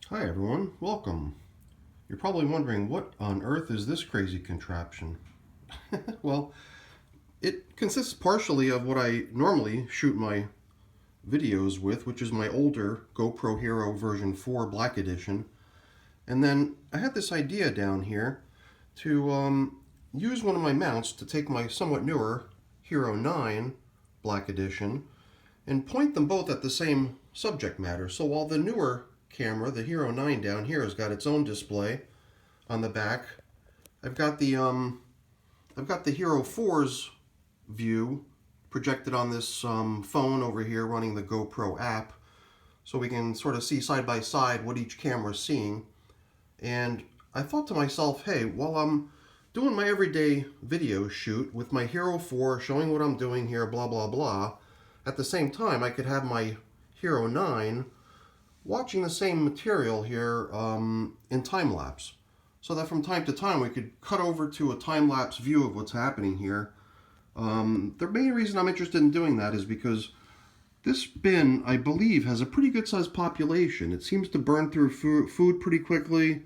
Hi everyone, welcome. You're probably wondering, what on earth is this crazy contraption? Well, it consists partially of what I normally shoot my videos with, which is my older GoPro Hero version 4 Black Edition. And then I had this idea down here to use one of my mounts to take my somewhat newer Hero 9 Black Edition and point them both at the same subject matter. So while the newer camera, the Hero 9 down here, has got its own display on the back, I've got the Hero 4's view projected on this phone over here running the GoPro app, so we can sort of see side by side what each camera is seeing. And I thought to myself, hey, while I'm doing my everyday video shoot with my Hero 4, showing what I'm doing here, blah blah blah, at the same time I could have my Hero 9 watching the same material here in time-lapse, so that from time to time we could cut over to a time-lapse view of what's happening here. The main reason I'm interested in doing that is because this bin, I believe, has a pretty good sized population. It seems to burn through food pretty quickly,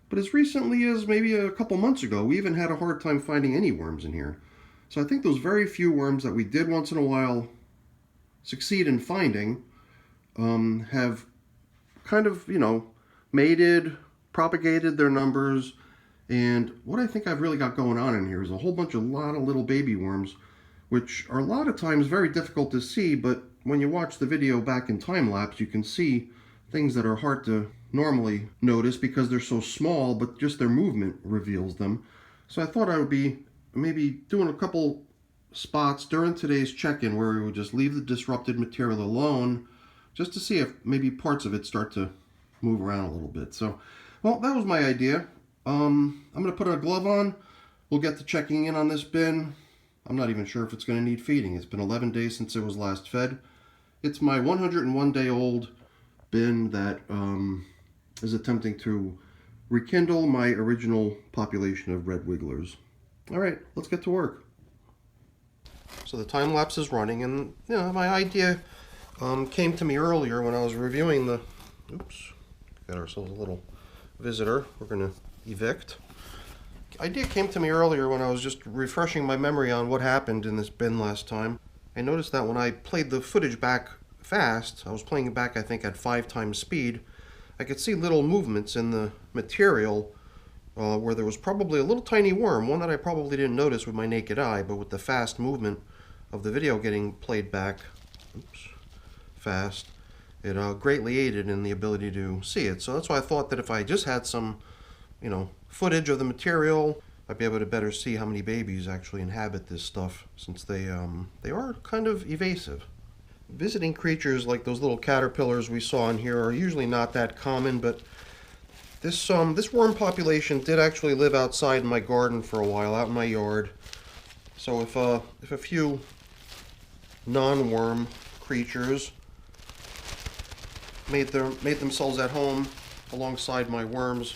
but as recently as maybe a couple months ago, we even had a hard time finding any worms in here. So I think those very few worms that we did once in a while succeed in finding have kind of, mated, propagated their numbers. And what I think I've really got going on in here is a lot of little baby worms, which are a lot of times very difficult to see, but when you watch the video back in time-lapse, you can see things that are hard to normally notice because they're so small, but just their movement reveals them. So I thought I would be maybe doing a couple spots during today's check-in where we would just leave the disrupted material alone, just to see if maybe parts of it start to move around a little bit. So, well, that was my idea. I'm going to put a glove on. We'll get to checking in on this bin. I'm not even sure if it's going to need feeding. It's been 11 days since it was last fed. It's my 101-day-old bin that is attempting to rekindle my original population of red wigglers. All right, let's get to work. So the time lapse is running, and my idea came to me earlier when I was reviewing the, oops, got ourselves a little visitor. We're going to evict. Idea came to me earlier when I was just refreshing my memory on what happened in this bin last time. I noticed that when I played the footage back fast, I was playing it back I think at 5 times speed, I could see little movements in the material where there was probably a little tiny worm, one that I probably didn't notice with my naked eye, but with the fast movement of the video getting played back, oops, fast, it greatly aided in the ability to see it. So that's why I thought that if I just had some, footage of the material, I'd be able to better see how many babies actually inhabit this stuff, since they are kind of evasive. Visiting creatures like those little caterpillars we saw in here are usually not that common, but this worm population did actually live outside my garden for a while, out in my yard. So if a few non-worm creatures made themselves at home alongside my worms,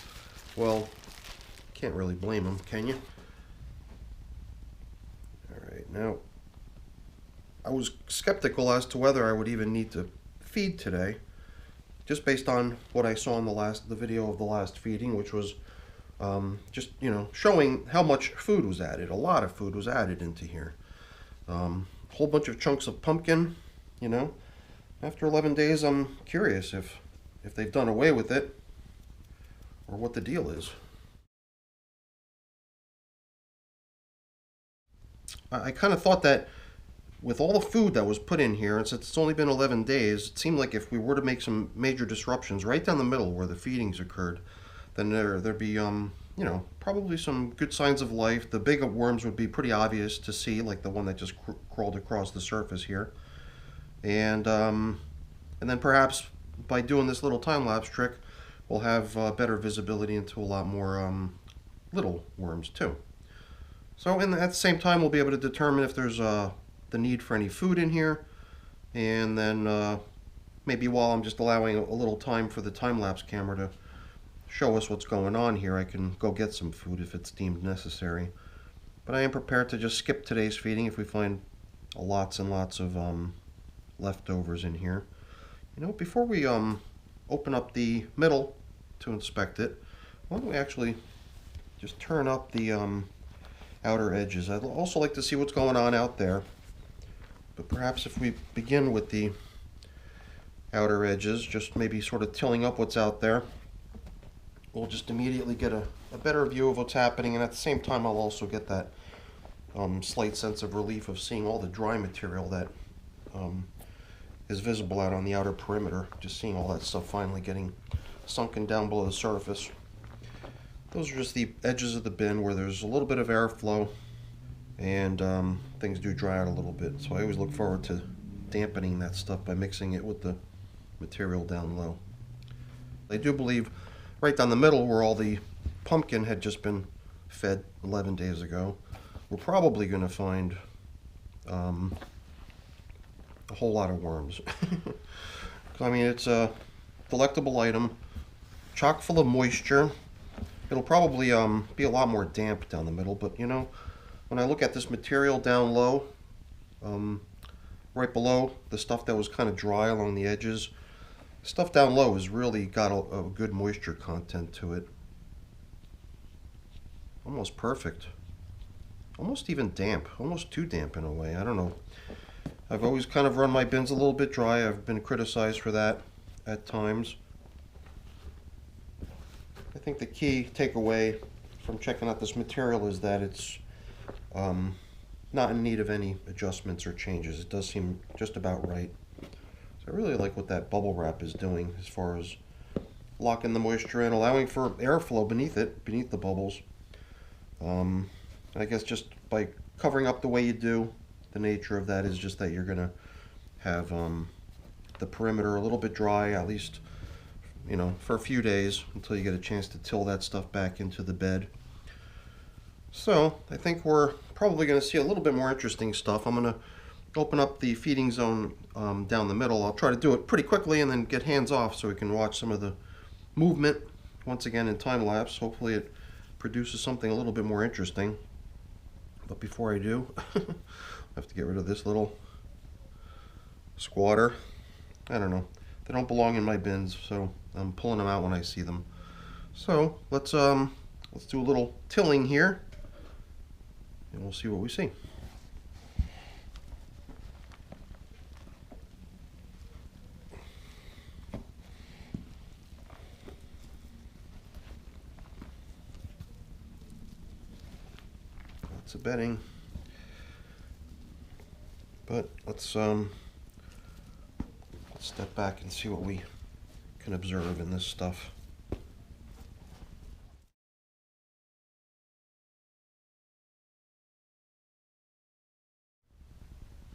well, can't really blame them, can you? Alright, now, I was skeptical as to whether I would even need to feed today, just based on what I saw in the video of the last feeding, which was just, showing how much food was added. A lot of food was added into here. A whole bunch of chunks of pumpkin, After 11 days, I'm curious if they've done away with it or what the deal is. I kind of thought that with all the food that was put in here, and since it's only been 11 days, it seemed like if we were to make some major disruptions right down the middle where the feedings occurred, then there'd be, probably some good signs of life. The big worms would be pretty obvious to see, like the one that just crawled across the surface here. And then perhaps by doing this little time-lapse trick, we'll have better visibility into a lot more little worms too. So at the same time, we'll be able to determine if there's the need for any food in here, and then maybe while I'm just allowing a little time for the time-lapse camera to show us what's going on here, I can go get some food if it's deemed necessary. But I am prepared to just skip today's feeding if we find lots and lots of leftovers in here. Before we open up the middle to inspect it, why don't we actually just turn up the outer edges. I'd also like to see what's going on out there, but perhaps if we begin with the outer edges, just maybe sort of tilling up what's out there, we'll just immediately get a better view of what's happening, and at the same time I'll also get that slight sense of relief of seeing all the dry material that is visible out on the outer perimeter, just seeing all that stuff finally getting sunken down below the surface. Those are just the edges of the bin where there's a little bit of airflow and things do dry out a little bit. So I always look forward to dampening that stuff by mixing it with the material down low. I do believe right down the middle where all the pumpkin had just been fed 11 days ago, we're probably going to find a whole lot of worms. I mean, it's a delectable item, chock full of moisture. It'll probably be a lot more damp down the middle, but you know, when I look at this material down low, right below the stuff that was kind of dry along the edges, stuff down low has really got a good moisture content to it. Almost perfect. Almost even damp. Almost too damp in a way. I don't know. I've always kind of run my bins a little bit dry. I've been criticized for that at times. I think the key takeaway from checking out this material is that it's not in need of any adjustments or changes. It does seem just about right. So I really like what that bubble wrap is doing as far as locking the moisture in, allowing for airflow beneath it, beneath the bubbles. I guess just by covering up the way you do, the nature of that is just that you're going to have the perimeter a little bit dry, at least, you know, for a few days until you get a chance to till that stuff back into the bed. So I think we're probably going to see a little bit more interesting stuff. I'm going to open up the feeding zone down the middle. I'll try to do it pretty quickly and then get hands off so we can watch some of the movement once again in time lapse. Hopefully it produces something a little bit more interesting. But before I do, I have to get rid of this little squatter. I don't know. They don't belong in my bins, so I'm pulling them out when I see them. So let's do a little tilling here, and we'll see what we see. Lots of bedding, but let's step back and see what we can observe in this stuff.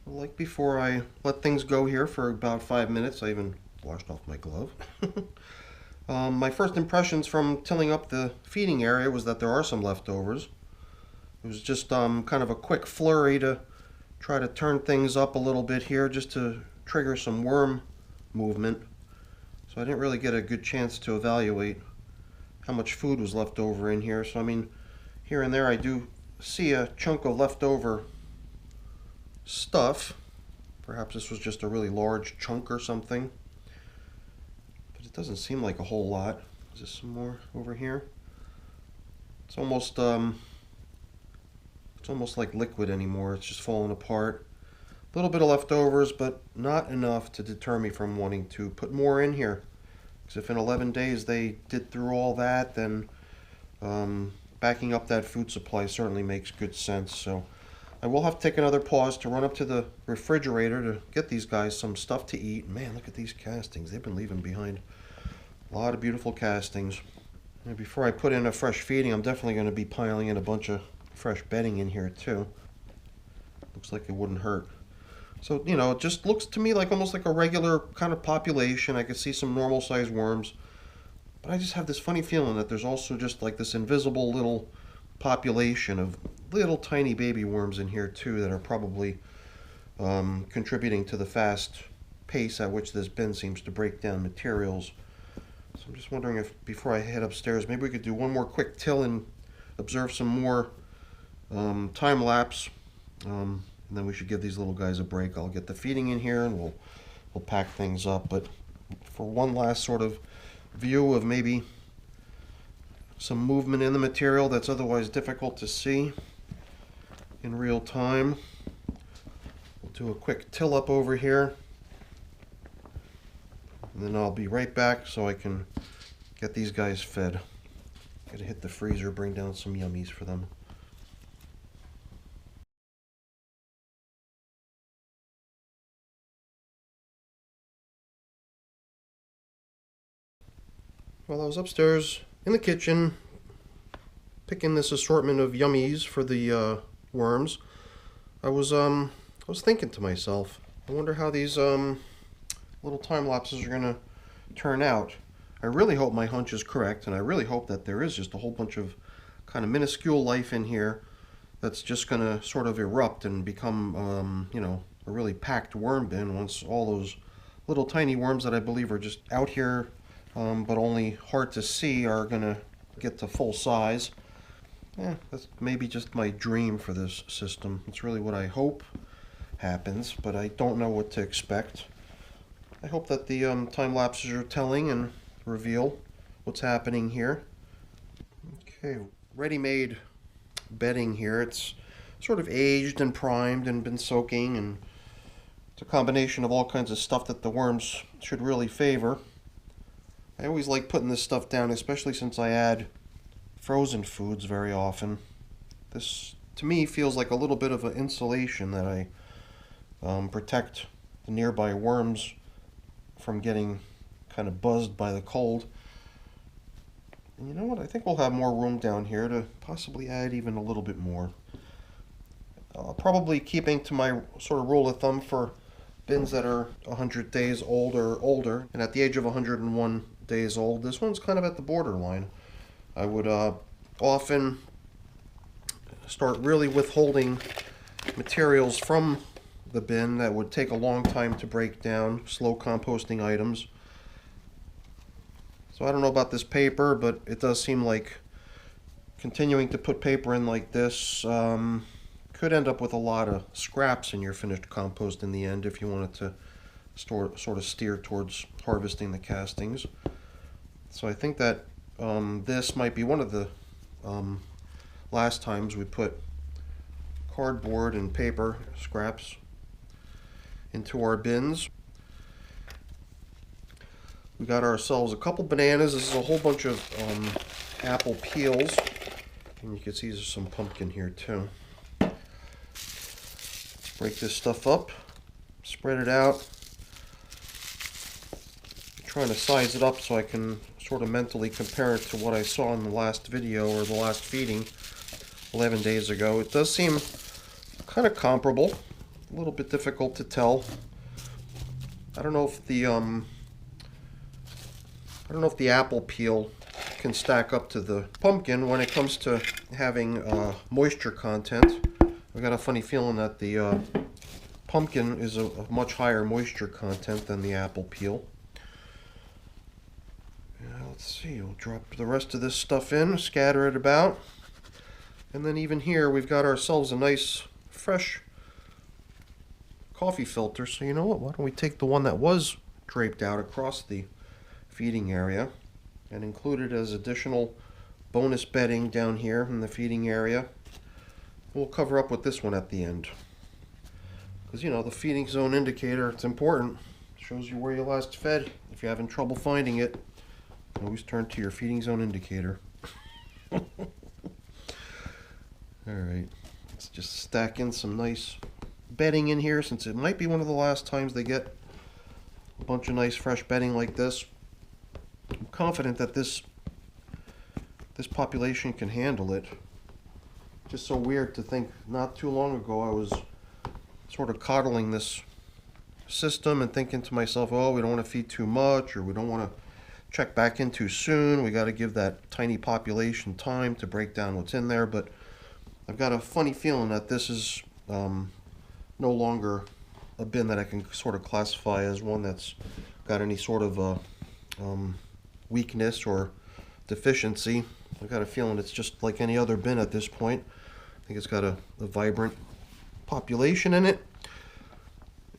Like before, I let things go here for about 5 minutes. I even washed off my glove. My first impressions from tilling up the feeding area was that there are some leftovers. It was just kind of a quick flurry to try to turn things up a little bit here just to trigger some worm movement. So I didn't really get a good chance to evaluate how much food was left over in here. So I mean, here and there I do see a chunk of leftover stuff. Perhaps this was just a really large chunk or something. But it doesn't seem like a whole lot. Is there some more over here? It's almost like liquid anymore. It's just falling apart. A little bit of leftovers, but not enough to deter me from wanting to put more in here. Because if in 11 days they did through all that, then backing up that food supply certainly makes good sense. So I will have to take another pause to run up to the refrigerator to get these guys some stuff to eat. Man, look at these castings. They've been leaving behind a lot of beautiful castings. And before I put in a fresh feeding, I'm definitely going to be piling in a bunch of fresh bedding in here too. Looks like it wouldn't hurt. So, you know, it just looks to me like almost like a regular kind of population. I could see some normal sized worms, but I just have this funny feeling that there's also just like this invisible little population of little tiny baby worms in here too that are probably contributing to the fast pace at which this bin seems to break down materials. So I'm just wondering if before I head upstairs, maybe we could do one more quick till and observe some more time lapse, and then we should give these little guys a break. I'll get the feeding in here and we'll pack things up, but for one last sort of view of maybe some movement in the material that's otherwise difficult to see in real time. We'll do a quick till up over here, and then I'll be right back so I can get these guys fed. Gotta hit the freezer, bring down some yummies for them. While I was upstairs in the kitchen picking this assortment of yummies for the worms, I was thinking to myself, I wonder how these little time lapses are gonna turn out. I really hope my hunch is correct, and I really hope that there is just a whole bunch of kind of minuscule life in here that's just gonna sort of erupt and become you know, a really packed worm bin once all those little tiny worms that I believe are just out here but only hard to see are gonna get to full size. Yeah, that's maybe just my dream for this system. It's really what I hope happens, but I don't know what to expect. I hope that the time lapses are telling and reveal what's happening here. Okay, ready-made bedding here. It's sort of aged and primed and been soaking, and it's a combination of all kinds of stuff that the worms should really favor. I always like putting this stuff down, especially since I add frozen foods very often. This, to me, feels like a little bit of an insulation that I protect the nearby worms from getting kind of buzzed by the cold. And you know what? I think we'll have more room down here to possibly add even a little bit more. Probably keeping to my sort of rule of thumb for bins that are 100 days old or older, and at the age of 101 days old, this one's kind of at the borderline. I would often start really withholding materials from the bin that would take a long time to break down, slow composting items. So I don't know about this paper, but it does seem like continuing to put paper in like this could end up with a lot of scraps in your finished compost in the end if you wanted to sort of steer towards harvesting the castings. So I think that this might be one of the last times we put cardboard and paper scraps into our bins. We got ourselves a couple bananas. This is a whole bunch of apple peels, and you can see there's some pumpkin here too. Let's break this stuff up, spread it out. I'm trying to size it up so I can sort of mentally compare it to what I saw in the last video or the last feeding 11 days ago. It does seem kind of comparable, a little bit difficult to tell. I don't know if the apple peel can stack up to the pumpkin when it comes to having moisture content. I've got a funny feeling that the pumpkin is a much higher moisture content than the apple peel. Let's see, we'll drop the rest of this stuff in, scatter it about. And then even here, we've got ourselves a nice, fresh coffee filter. So you know what, why don't we take the one that was draped out across the feeding area and include it as additional bonus bedding down here in the feeding area. We'll cover up with this one at the end. Because, you know, the feeding zone indicator, it's important. It shows you where you last fed. If you're having trouble finding it, always turn to your feeding zone indicator. Alright, let's just stack in some nice bedding in here, since it might be one of the last times they get a bunch of nice fresh bedding like this. I'm confident that this population can handle it. Just so weird to think not too long ago I was sort of coddling this system and thinking to myself, oh, we don't want to feed too much, or we don't want to check back in too soon. We got to give that tiny population time to break down what's in there. But I've got a funny feeling that this is no longer a bin that I can sort of classify as one that's got any sort of weakness or deficiency. I've got a feeling it's just like any other bin at this point. I think it's got a vibrant population in it.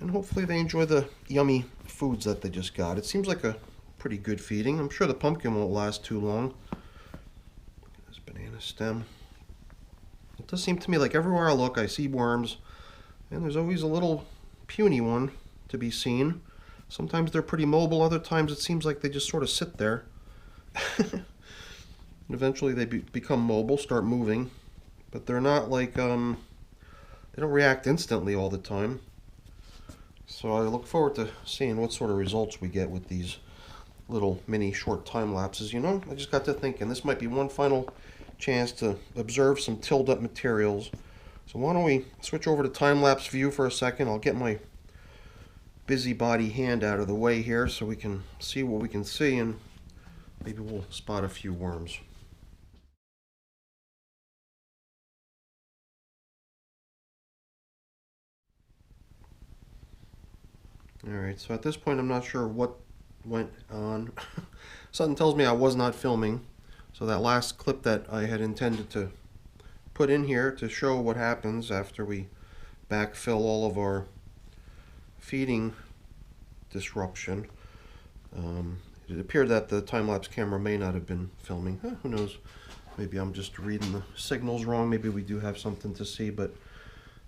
and hopefully they enjoy the yummy foods that they just got. It seems like a pretty good feeding. I'm sure the pumpkin won't last too long. Look at this banana stem. It does seem to me like everywhere I look I see worms, and there's always a little puny one to be seen. Sometimes they're pretty mobile, other times it seems like they just sort of sit there. And eventually they become mobile, start moving, but they're not like, they don't react instantly all the time. So I look forward to seeing what sort of results we get with these little mini short time lapses. You know, I just got to thinking this might be one final chance to observe some tilled up materials. So why don't we switch over to time-lapse view for a second. I'll get my busybody hand out of the way here so we can see what we can see, and maybe we'll spot a few worms. Alright, so at this point I'm not sure what went on. Something tells me I was not filming. So that last clip that I had intended to put in here to show what happens after we backfill all of our feeding disruption, it appeared that the time-lapse camera may not have been filming. Who knows? Maybe I'm just reading the signals wrong. Maybe we do have something to see, but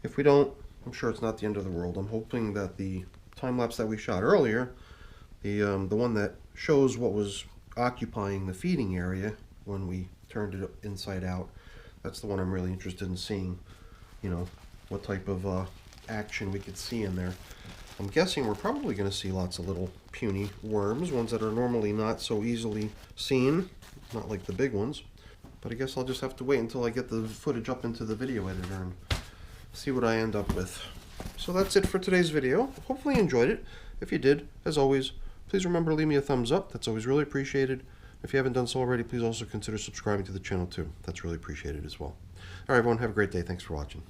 if we don't, I'm sure it's not the end of the world. I'm hoping that the time-lapse that we shot earlier, the one that shows what was occupying the feeding area when we turned it inside out, that's the one I'm really interested in seeing, you know, what type of action we could see in there. I'm guessing we're probably going to see lots of little puny worms, ones that are normally not so easily seen, not like the big ones. But I guess I'll just have to wait until I get the footage up into the video editor and see what I end up with. So that's it for today's video. Hopefully you enjoyed it. If you did, as always, please remember to leave me a thumbs up. That's always really appreciated. If you haven't done so already, please also consider subscribing to the channel too. That's really appreciated as well. All right, everyone, have a great day. Thanks for watching.